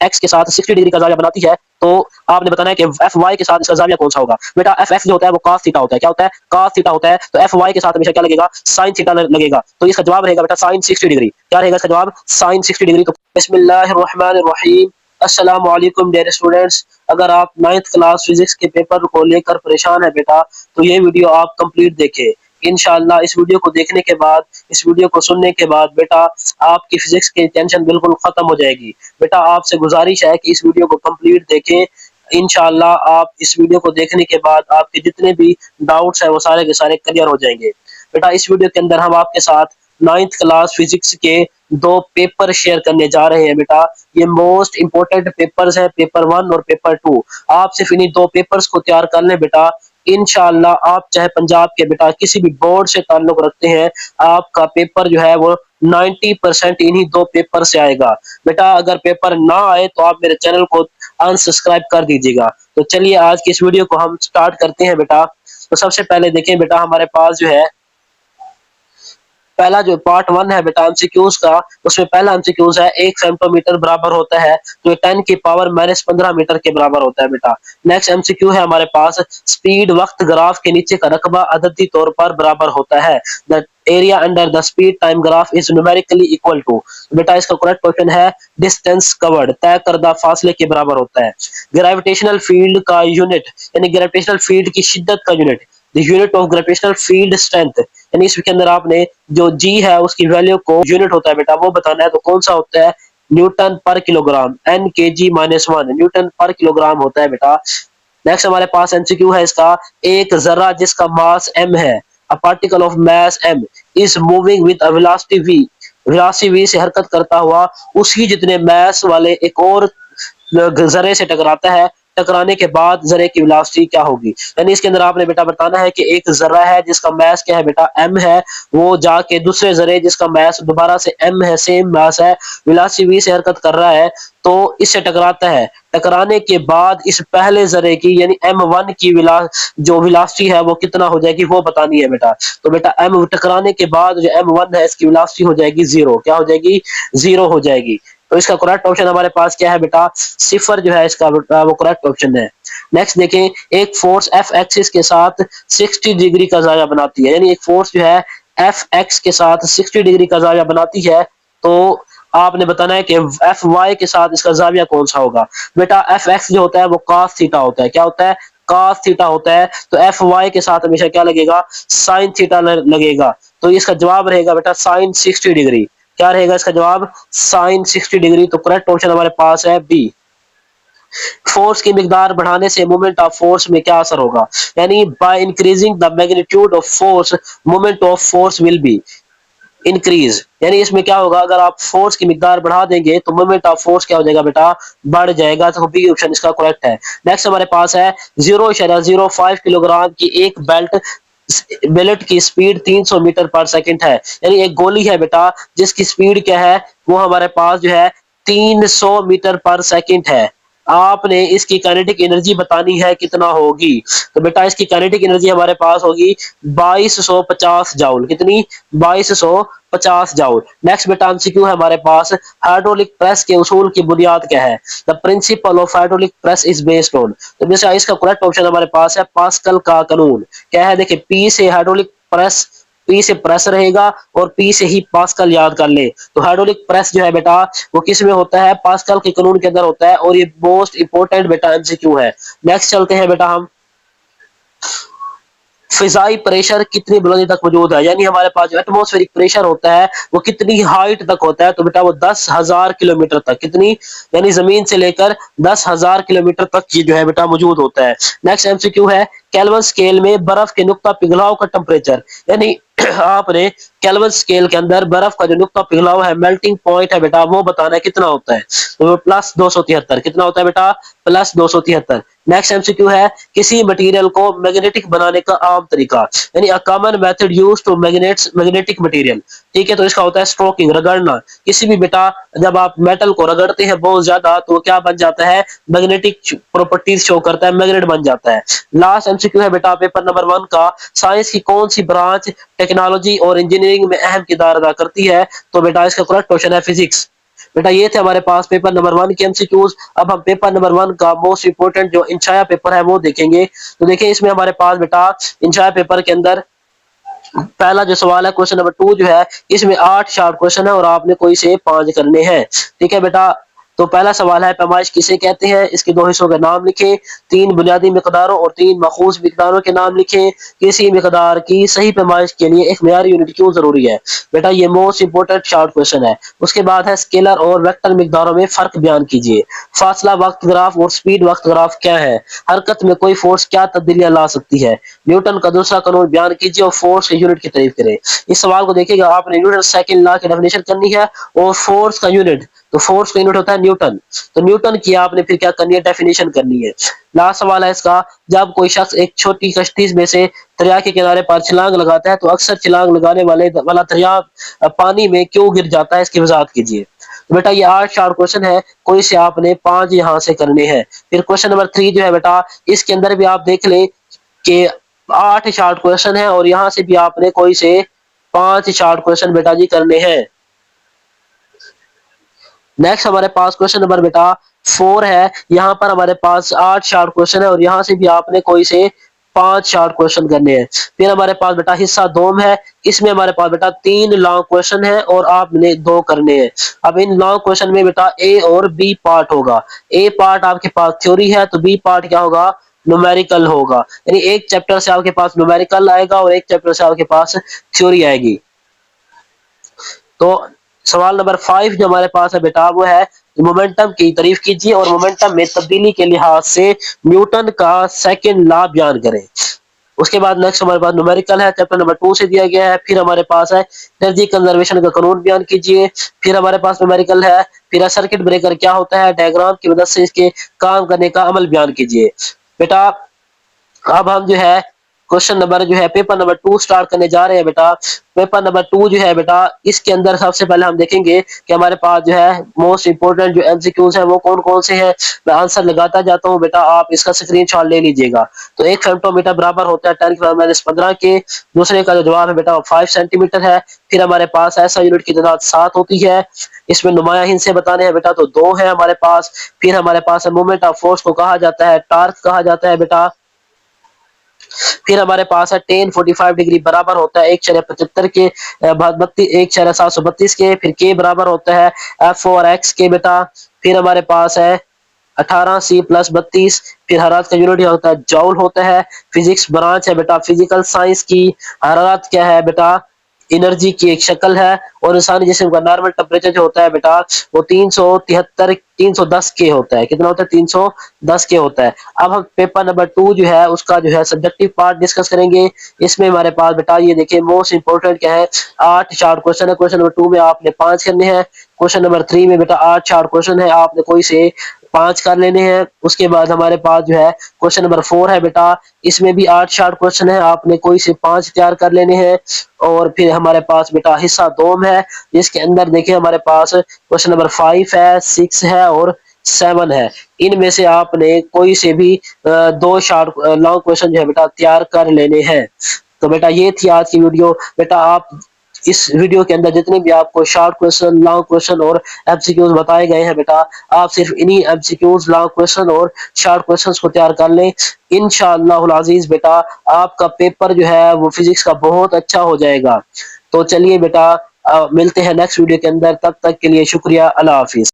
X के साथ 60 degree का जाविया बनाती है, तो आपने बताना है कि एफ वाई के साथ इसका जाविया कौन सा होगा। बेटा एफ एक्स जो होता है वो cos थीटा होता है। क्या होता है? cos थीटा होता है। तो एफ वाई के साथ हमेशा क्या लगेगा? sin थीटा लगेगा। तो इसका जवाब रहेगा बेटा sin 60 डिग्री। क्या रहेगा इसका जवाब? sin 60 degree. तो बिस्मिल्लाहिर्रहमानिर्रहीम। अस्सलाम वालेकुम डियर स्टूडेंट्स। अगर आप 9th क्लास फिजिक्स के पेपर को लेकर परेशान है बेटा, तो ये वीडियो आप कंप्लीट देखें। इंशाल्लाह इस वीडियो को देखने के बाद, इस वीडियो को सुनने के बाद बेटा आपकी फिजिक्स की टेंशन बिल्कुल खत्म हो जाएगी। बेटा आपसे गुजारिश है कि इस वीडियो को कंप्लीट देखें। इंशाल्लाह आप इस वीडियो को देखने के बाद आपके जितने भी डाउट्स हैं वो सारे के सारे क्लियर हो जाएंगे। बेटा इस वीडियो के अंदर हम आपके साथ 9th क्लास फिजिक्स के 2 पेपर शेयर करने जा रहे हैं बेटा। ये मोस्ट इंपोर्टेंट पेपर्स हैं, पेपर 1 और पेपर 2। आप सिर्फ इन्हीं 2 पेपर्स को तैयार कर लें बेटा। इंशाल्लाह आप चाहे पंजाब के बेटा किसी भी बोर्ड से ताल्लुक रखते हैं, आपका पेपर जो है वो 90% इन्हीं 2 पेपर से आएगा। बेटा अगर पेपर ना आए तो आप मेरे चैनल को अनसब्सक्राइब कर दीजिएगा। तो चलिए आज की इस वीडियो को हम स्टार्ट करते हैं बेटा। तो सबसे पहले देखें बेटा, हमारे पास जो है पहला जो पार्ट 1 है बेटा एमसीक्यूज का, उसमें पहला एमसीक्यूज है 1 फेम्टोमीटर बराबर होता है तो 10 की पावर -15 मीटर के बराबर होता है बेटा। नेक्स्ट एमसीक्यू है हमारे पास, स्पीड वक्त ग्राफ के नीचे का रकबा अददी तौर पर बराबर होता है। The area under the speed time graph is numerically equal to. बेटा इसका करेक्ट क्वेश्चन है डिस्टेंस कवर्ड, तय करदा फासले के बराबर होता है। ग्रेविटेशनल फील्ड का यूनिट, यानी ग्रेविटेशनल फील्ड की शिद्दत का unit, the unit of gravitational field strength, यानी इसके अंदर आपने जो जी है उसकी वैल्यू को यूनिट होता है बेटा वो बताना है। तो कौन सा होता है? न्यूटन पर किलोग्राम, एन के जी -1 न्यूटन पर किलोग्राम होता है बेटा। नेक्स्ट हमारे पास एमसीक्यू है इसका, एक जर्रा जिसका मास m है, a particle of mass m is moving with a velocity v, velocity v से हरकत करता हुआ उसी जितने मास वाले एक और जरे से टकराता है, टकराने के बाद जरे की वेलोसिटी क्या होगी। यानी इसके अंदर आपने बेटा बताना है कि एक जर्रा है जिसका मास क्या है बेटा m है, वो जाके दूसरे जरे जिसका मास दोबारा से m है, सेम मास है, वेलोसिटी v से हरकत कर रहा है, तो इससे टकराता है। टकराने के बाद इस पहले जरे की यानी m1 की जो वेलोसिटी है वो कितना हो जाएगी वो बतानी है बेटा। तो बेटा m टकराने के बाद जो m1 है इसकी वेलोसिटी हो जाएगी 0। क्या हो जाएगी? 0 हो जाएगी। तो इसका करेक्ट ऑप्शन हमारे पास क्या है बेटा? 0 जो है इसका वो करेक्ट ऑप्शन है। नेक्स्ट देखें, एक फोर्स एफ एक्सिस के साथ 60 डिग्री का जाया बनाती है, यानी एक फोर्स जो है एफ एक्स के साथ 60 डिग्री का जाया बनाती है, तो आपने बताना है कि एफ वाई के साथ इसका जाविया कौन सा होगा। बेटा एफ एक्स जो होता है वो cos थीटा होता है। क्या होता है? cos थीटा होता है। तो एफ वाई के साथ हमेशा क्या लगेगा? sin थीटा लगेगा। तो इसका जवाब रहेगा बेटा sin 60 डिग्री। क्या रहेगा इसका जवाब? sin 60 degree. तो करेक्ट ऑप्शन हमारे पास है बी। फोर्स की मिकदार बढ़ाने से मोमेंट ऑफ फोर्स में क्या असर होगा? यानी by increasing the magnitude of force moment of force will be increase. यानी इसमें क्या होगा, अगर आप फोर्स की मिकदार बढ़ा देंगे तो मोमेंट ऑफ फोर्स क्या हो जाएगा बेटा? बढ़ जाएगा। तो बी ऑप्शन इसका करेक्ट है। नेक्स्ट हमारे पास है 0.05 किलोग्राम की एक बेलेट की स्पीड 300 मीटर पर सेकंड है, यानी एक गोली है बेटा जिसकी स्पीड क्या है वो हमारे पास जो है 300 मीटर पर सेकंड है। आपने इसकी काइनेटिक एनर्जी बतानी है कितना होगी। तो बेटा इसकी काइनेटिक एनर्जी हमारे पास होगी 2250 जाउल। कितनी? 2250 जाउल। नेक्स्ट बेटा एमसीक्यू है हमारे पास, हाइड्रोलिक प्रेस के उसूल की बुनियाद क्या है? The principle of hydraulic press is based on. तो बेटा इसका करेक्ट ऑप्शन हमारे पास है पास्कल का कानून। क्या है? देखिए पी से हाइड्रोलिक प्रेस, पी से प्रेस रहेगा और पी से ही पास्कल याद कर ले। तो हाइड्रोलिक प्रेस जो है बेटा वो किस में होता है? पास्कल के कानून के अंदर होता है, और ये मोस्ट इंपोर्टेंट बेटा एमसीक्यू है। नेक्स्ट चलते हैं बेटा हम, फिजाई प्रेशर कितनी बुलंदी तक मौजूद है, यानी हमारे पास जो एटमॉस्फेरिक प्रेशर होता है वो कितनी हाइट तक होता है? तो बेटा वो 10,000 किलोमीटर तक। कितनी? यानी जमीन से लेकर 10,000 किलोमीटर तक ये जो है बेटा मौजूद होता है। नेक्स्ट एमसीक्यू है, केल्विन स्केल में बर्फ के नुक्ता पिघलाव का टेम्परेचर, यानी आपने केल्विन स्केल के अंदर बर्फ का जो नुक्ता पिघलाव है, मेल्टिंग पॉइंट है बेटा, वो बताना है कितना होता है। तो वो +273। कितना होता है बेटा? +273। नेक्स्ट एमसीक्यू है, किसी मटेरियल को मैग्नेटिक बनाने का आम तरीका, यानी a common method used to magnetic material. ठीक है, तो इसका होता है स्ट्रोकिंग, रगड़ना। किसी भी बेटा जब आप मेटल को रगड़ते हैं बहुत ज्यादा तो क्या बन जाता है? मैग्नेटिक प्रॉपर्टीज शो करता है, मैग्नेट बन जाता है। लास्ट एमसीक्यू है बेटा पेपर नंबर 1 का, साइंस की कौन सी ब्रांच टेक्नोलॉजी और इंजीनियरिंग में अहम किरदार अदा करती है? तो बेटा इसका करेक्ट क्वेश्चन है फिजिक्स। बेटा ये थे हमारे पास पेपर नंबर 1 के एमसीक्यूज। अब हम पेपर नंबर 1 का मोस्ट इंपोर्टेंट जो इंशाया पेपर है वो देखेंगे। तो देखिए इसमें हमारे पास बेटा इंशाया पेपर के अंदर पहला जो सवाल है क्वेश्चन नंबर 2 जो है इसमें 8 शार्ट क्वेश्चन है और आपने कोई से 5 करने हैं। ठीक है बेटा। तो पहला सवाल है पैमाइश किसे कहते हैं, इसके दो हिस्सों के नाम लिखें, 3 बुनियादी मिकदारों और 3 मखूस मिकदारों के नाम लिखें, किसी मिकदार की सही पैमाइश के लिए एक मेयारी यूनिट क्यों जरूरी है। बेटा ये मोस्ट इंपोर्टेंट शॉर्ट क्वेश्चन है। उसके बाद है स्केलर और वेक्टर मिकदारों में फर्क बयान कीजिए। फासला वक्त ग्राफ और स्पीड वक्त ग्राफ क्या है। हरकत में कोई फोर्स क्या तब्दीलियां ला सकती है। न्यूटन का दूसरा कानून बयान कीजिए और फोर्स के यूनिट की तारीफ करें। इस सवाल को देखिएगा आपने न्यूटन सेकंड लॉ की डेफिनेशन करनी है और फोर्स का यूनिट, तो फोर्स का यूनिट होता है न्यूटन, तो न्यूटन की आपने फिर क्या करनी है, डेफिनेशन करनी है। लास्ट सवाल है इसका, जब कोई शख्स एक छोटी कश्ती में से दरिया के किनारे पर छलांग लगाता है तो अक्सर छलांग लगाने वाला दरिया पानी में क्यों गिर जाता है, इसकी वजाहत कीजिए। तो बेटा ये 8 शार्ट क्वेश्चन है, कोई से आपने 5 यहाँ से करने हैं। फिर क्वेश्चन नंबर 3 जो है बेटा इसके अंदर भी आप देख लें कि 8 शार्ट क्वेश्चन है और यहाँ से भी आपने कोई से 5 शार्ट क्वेश्चन बेटा जी करने हैं। नेक्स्ट हमारे पास क्वेश्चन नंबर बेटा 4 है। यहाँ पर हमारे पास 8 शार्ट क्वेश्चन है और यहाँ से भी आपने कोई से 5 शार्ट क्वेश्चन करने हैं। फिर हमारे पास बेटा हिस्सा 2 है, इसमें हमारे पास बेटा 3 लॉन्ग क्वेश्चन है और आपने 2 करने हैं। अब इन लॉन्ग क्वेश्चन में बेटा ए और बी पार्ट होगा। ए पार्ट आपके पास थ्योरी है तो बी पार्ट क्या होगा, न्यूमेरिकल होगा। यानी एक चैप्टर से आपके पास न्यूमेरिकल आएगा और एक चैप्टर से आपके पास थ्योरी आएगी। तो सवाल नंबर 5 जो हमारे पास है बेटा वो है मोमेंटम की तारीफ कीजिए और मोमेंटम में तब्दीली के लिहाज से न्यूटन का सेकंड लॉ बयान करें। उसके बाद नेक्स्ट हमारे पास न्यूमेरिकल है, चैप्टर नंबर 2 से दिया गया है। फिर हमारे पास है एनर्जी कंजर्वेशन का कानून बयान कीजिए। फिर हमारे पास न्यूमेरिकल है, फिर सर्किट ब्रेकर क्या होता है, डायग्राम की मदद से इसके काम करने का अमल बयान कीजिए। बेटा अब हम जो है क्वेश्चन नंबर जो है पेपर नंबर 2 स्टार्ट करने जा रहे हैं। बेटा पेपर नंबर 2 जो है बेटा इसके अंदर सबसे पहले हम देखेंगे कि हमारे पास जो है मोस्ट इंपोर्टेंट जो एमसीक्यूज है वो कौन कौन से हैं। मैं आंसर लगाता जाता हूं बेटा, आप इसका स्क्रीनशॉट ले लीजिएगा। तो एक फेमटोमीटर बराबर होता है 10⁻⁻15 के। दूसरे का जो जवाब है बेटा 5 सेंटीमीटर है। फिर हमारे पास ऐसा यूनिट की तादाद 7 होती है। इसमें नुमाया हिस्से बताने हैं बेटा तो 2 है हमारे पास। फिर हमारे पास मोमेंट ऑफ फोर्स को कहा जाता है टार्क कहा जाता है बेटा। फिर हमारे पास है टेन 45 डिग्री बराबर होता है 1.75 के 1.732 के। फिर के बराबर होता है एफ और एक्स के बेटा। फिर हमारे पास है 18C+32। फिर हरारत का यूनिट होता है जॉल होता है। फिजिक्स ब्रांच है बेटा फिजिकल साइंस की। हरारत क्या है बेटा, एनर्जी की एक शक्ल है। और इंसानी जिस्म का नॉर्मल टेम्परेचर जो होता है बेटा वो 310 के होता है। कितना होता है, 310 के होता है। अब हम पेपर नंबर 2 जो है उसका जो है सब्जेक्टिव पार्ट डिस्कस करेंगे। इसमें हमारे पास बेटा ये देखिए मोस्ट इंपोर्टेंट क्या है, 8 शार्ट क्वेश्चन है। क्वेश्चन नंबर 2 में आपने 5 करने हैं। क्वेश्चन नंबर 3 में बेटा 8 शार्ट क्वेश्चन है, आपने कोई से 5 कर लेने हैं। उसके बाद हमारे पास जो है क्वेश्चन नंबर 4 है बेटा, इसमें भी 8 शार्ट क्वेश्चन है, आपने कोई से 5 तैयार कर लेने हैं। और फिर हमारे पास बेटा हिस्सा 2 है, जिसके अंदर देखिए हमारे पास क्वेश्चन नंबर 5 है, 6 है और 7 है। इनमें से आपने कोई से भी 2 शार्ट लॉन्ग क्वेश्चन जो है बेटा तैयार कर लेने हैं। तो बेटा ये थी आज की वीडियो। बेटा आप इस वीडियो के अंदर जितने भी आपको शॉर्ट क्वेश्चन लॉन्ग क्वेश्चन और एमसीक्यूज बताए गए हैं बेटा, आप सिर्फ इन्हीं एमसीक्यूज लॉन्ग क्वेश्चन और शॉर्ट क्वेश्चंस को तैयार कर लें। इंशाअल्लाह अजीज बेटा आपका पेपर जो है वो फिजिक्स का बहुत अच्छा हो जाएगा। तो चलिए बेटा मिलते हैं नेक्स्ट वीडियो के अंदर, तब तक के लिए शुक्रिया, अल्लाह हाफिज।